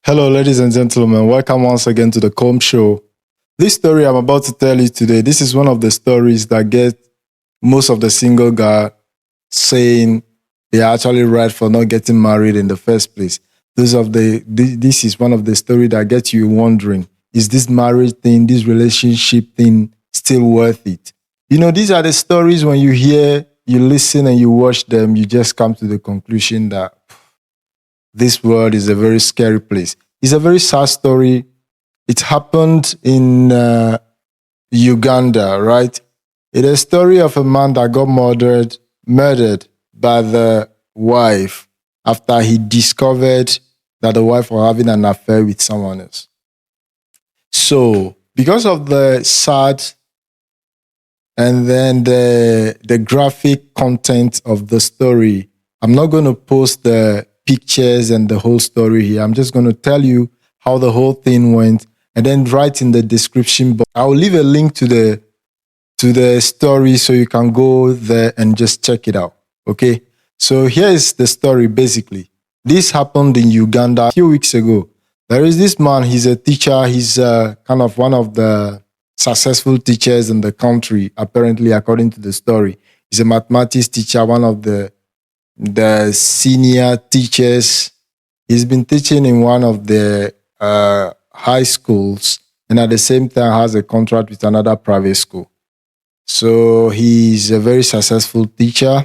Hello, ladies and gentlemen. Welcome once again to the Comb Show. This story I'm about to tell you today, this is one of the stories that get most of the single guy saying they are actually right for not getting married in the first place. This is one of the story that gets you wondering, is this marriage thing, this relationship thing still worth it? You know, these are the stories when you hear, you listen and you watch them, you just come to the conclusion that this world is a very scary place. It's a very sad story. It happened in Uganda, right? It is a story of a man that got murdered by the wife after he discovered that the wife was having an affair with someone else. So, because of the sad and then the graphic content of the story, I'm not going to post the pictures and the whole story here. I'm just going to tell you how the whole thing went, and then write in the description box. I'll leave a link to the story so you can go there and just check it out. Okay. So here is the story basically. This happened in Uganda a few weeks ago. There is this man, he's a teacher. He's kind of one of the successful teachers in the country, apparently, according to the story. He's a mathematics teacher, one of the senior teachers. He's been teaching in one of the high schools, and at the same time has a contract with another private school. So he's a very successful teacher.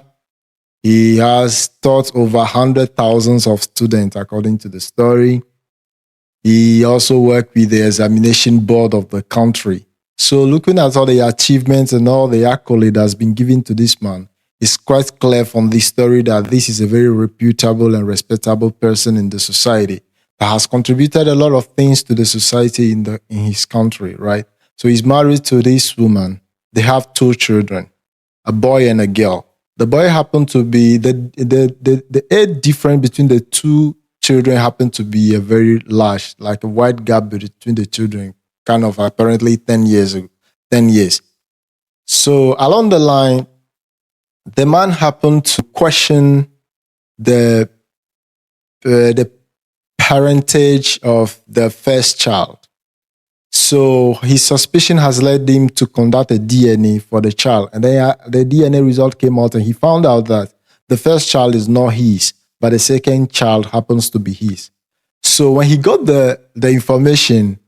He has taught over 100,000 of students, according to the story. He also worked with the examination board of the country. So looking at all the achievements and all the accolade that's been given to this man, it's quite clear from this story that this is a very reputable and respectable person in the society that has contributed a lot of things to the society in his country, right? So he's married to this woman. They have 2 children, a boy and a girl. The boy happened to be, the age difference between the 2 children happened to be a very large, like a wide gap between the children, kind of apparently 10 years. So along the line, the man happened to question the parentage of the first child. So his suspicion has led him to conduct a DNA for the child. And then the DNA result came out and he found out that the first child is not his, but the second child happens to be his. So when he got the information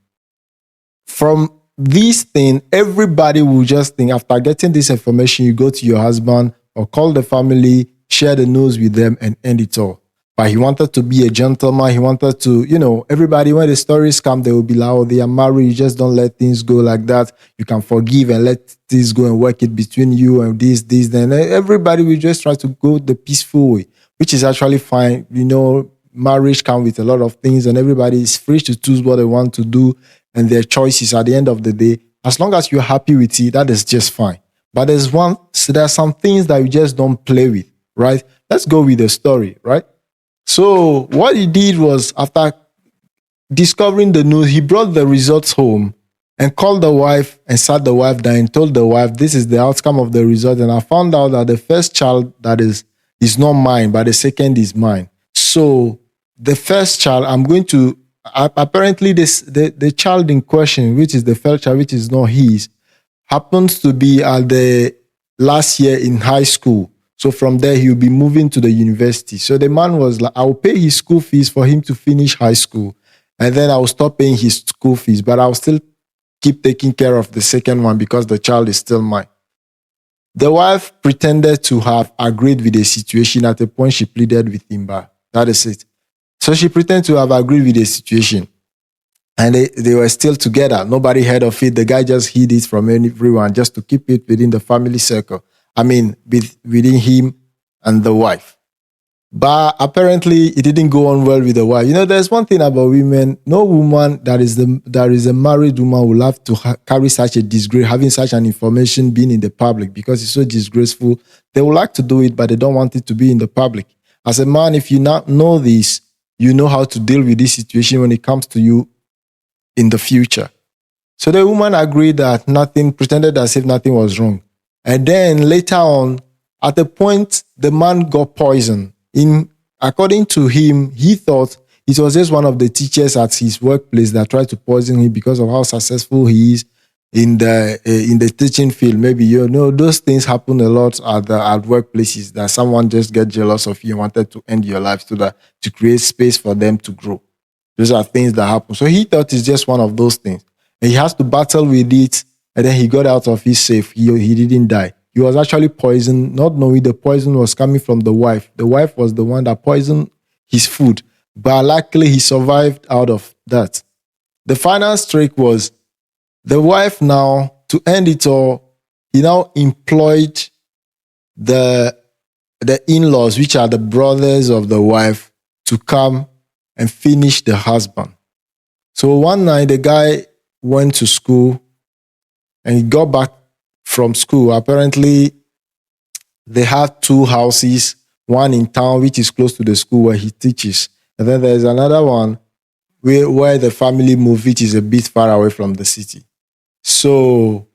from this thing, everybody will just think, after getting this information, you go to your husband or call the family, share the news with them and end it all. But he wanted to be a gentleman. He wanted to, everybody, when the stories come, they will be like, oh, they are married. You just don't let things go like that. You can forgive and let things go and work it between you and this. Then everybody will just try to go the peaceful way, which is actually fine. Marriage comes with a lot of things and everybody is free to choose what they want to do and their choices at the end of the day. As long as you're happy with it, that is just fine. But there are some things that you just don't play with, right? Let's go with the story, right? So what he did was, after discovering the news, he brought the results home and called the wife and sat the wife down and told the wife, this is the outcome of the result. And I found out that the first child that is not mine, but the second is mine. So the first child, I'm going to, apparently the child in question, which is the first child, which is not his, happens to be at the last year in high school. So from there, he'll be moving to the university. So the man was like, I'll pay his school fees for him to finish high school. And then I'll stop paying his school fees, but I'll still keep taking care of the second one because the child is still mine. The wife pretended to have agreed with the situation. At a point, she pleaded with him, but that is it. So she pretended to have agreed with the situation. And they were still together. Nobody heard of it. The guy just hid it from everyone just to keep it within the family circle. Within him and the wife. But apparently, it didn't go on well with the wife. There's one thing about women. No woman that is a married woman will have to carry such a disgrace, having such an information being in the public, because it's so disgraceful. They would like to do it, but they don't want it to be in the public. As a man, if you not know this, you know how to deal with this situation when it comes to you in the future. So the woman agreed that pretended as if nothing was wrong. And then later on, at the point, the man got poisoned. According to him, he thought it was just one of the teachers at his workplace that tried to poison him because of how successful he is in the teaching field. Maybe those things happen a lot at workplaces, that someone just get jealous of you and wanted to end your life so that to create space for them to grow. Those are things that happen. So he thought it's just one of those things. And he has to battle with it. And then he got out of his safe. He didn't die. He was actually poisoned, not knowing the poison was coming from the wife. The wife was the one that poisoned his food. But luckily, he survived out of that. The final trick was the wife now, to end it all, he now employed the in-laws, which are the brothers of the wife, to come and finish the husband. So one night, the guy went to school and he got back from school. Apparently, they have two houses, one in town, which is close to the school where he teaches. And then there's another one where the family moved, which is a bit far away from the city. So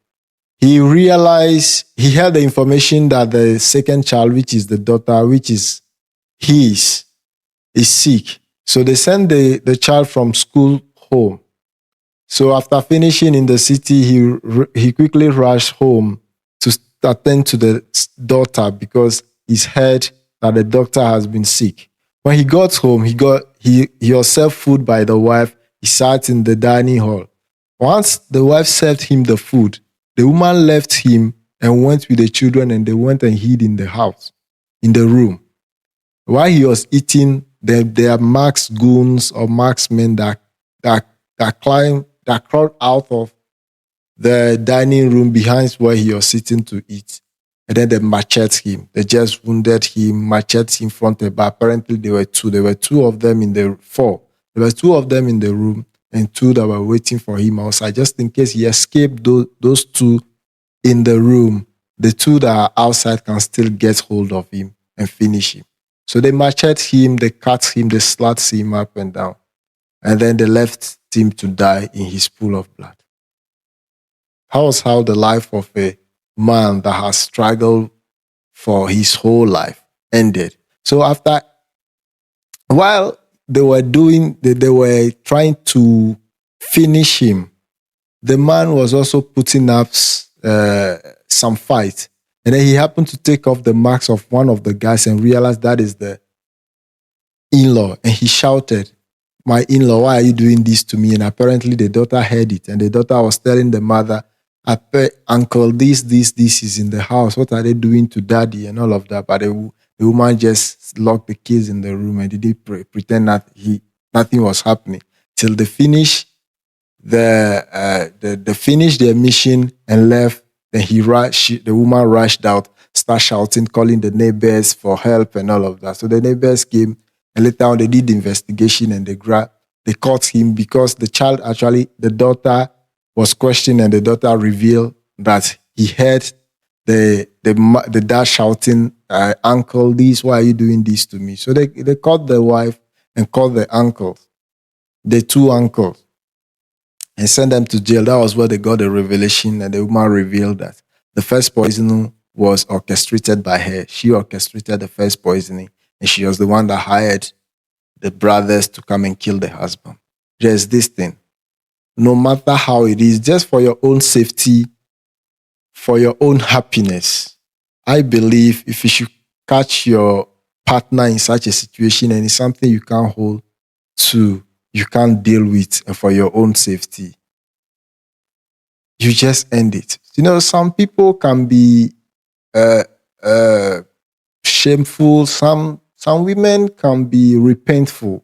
he realized, he had the information that the second child, which is the daughter, which is his, is sick. So they sent the child from school home. So after finishing in the city, he quickly rushed home to attend to the daughter because he's heard that the doctor has been sick. When he got home, he was served food by the wife. He sat in the dining hall. Once the wife served him the food, the woman left him and went with the children, and they went and hid in the house, in the room. While he was eating, there are goons or marksmen that crawled out of the dining room behind where he was sitting to eat. And then they macheted him. They just wounded him, macheted him front and back. Apparently, there were two. There were two of them in the four. There were two of them in the room and two that were waiting for him outside. Just in case he escaped those two in the room, the two that are outside can still get hold of him and finish him. So they macheted him, they cut him, they slashed him up and down. And then they left him to die in his pool of blood. That was how the life of a man that has struggled for his whole life ended. So while they were trying to finish him, the man was also putting up some fight. And then he happened to take off the marks of one of the guys and realized that is the in-law. And he shouted, "My in-law, why are you doing this to me?" And apparently the daughter heard it. And the daughter was telling the mother, "Uncle, this is in the house. What are they doing to daddy?" And all of that. But the woman just locked the kids in the room and didn't pretend that nothing was happening till they finished they finished their mission and left. Then the woman rushed out, started shouting, calling the neighbors for help and all of that. So the neighbors came, and later on they did the investigation and they caught him because the daughter was questioned, and the daughter revealed that he heard the dad shouting, "Uncle, why are you doing this to me?" So they caught the wife and caught the two uncles, and sent them to jail. That was where they got the revelation, and the woman revealed that the first poisoning was orchestrated by her. She orchestrated the first poisoning, and she was the one that hired the brothers to come and kill the husband. There's this thing. No matter how it is, just for your own safety, for your own happiness, I believe if you should catch your partner in such a situation and it's something you can't hold to, you can't deal with, and for your own safety, you just end it. Some people can be shameful. Some women can be repentful.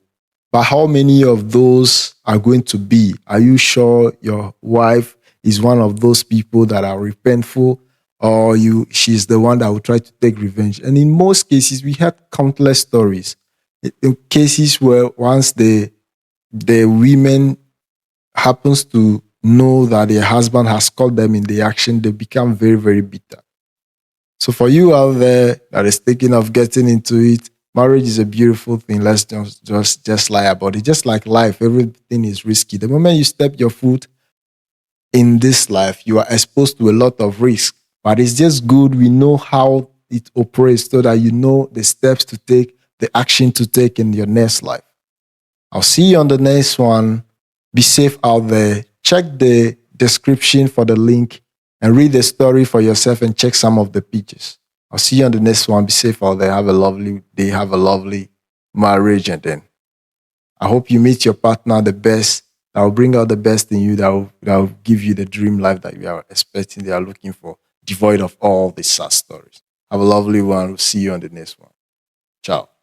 But how many of those are going to be? Are you sure your wife is one of those people that are repentful, or she's the one that will try to take revenge? And in most cases, we had countless stories. In cases where once the women happens to know that their husband has caught them in the action, they become very, very bitter. So for you out there that is thinking of getting into it, marriage is a beautiful thing. Let's just lie about it. Just like life, everything is risky. The moment you step your foot in this life, you are exposed to a lot of risk. But it's just good we know how it operates so that you know the steps to take, the action to take in your next life. I'll see you on the next one. Be safe out there. Check the description for the link and read the story for yourself and check some of the pictures. I'll see you on the next one. Be safe out there. Have a lovely day. Have a lovely marriage. And then I hope you meet your partner, the best, that will bring out the best in you, that will give you the dream life that you are expecting, they are looking for, devoid of all the sad stories. Have a lovely one. We'll see you on the next one. Ciao.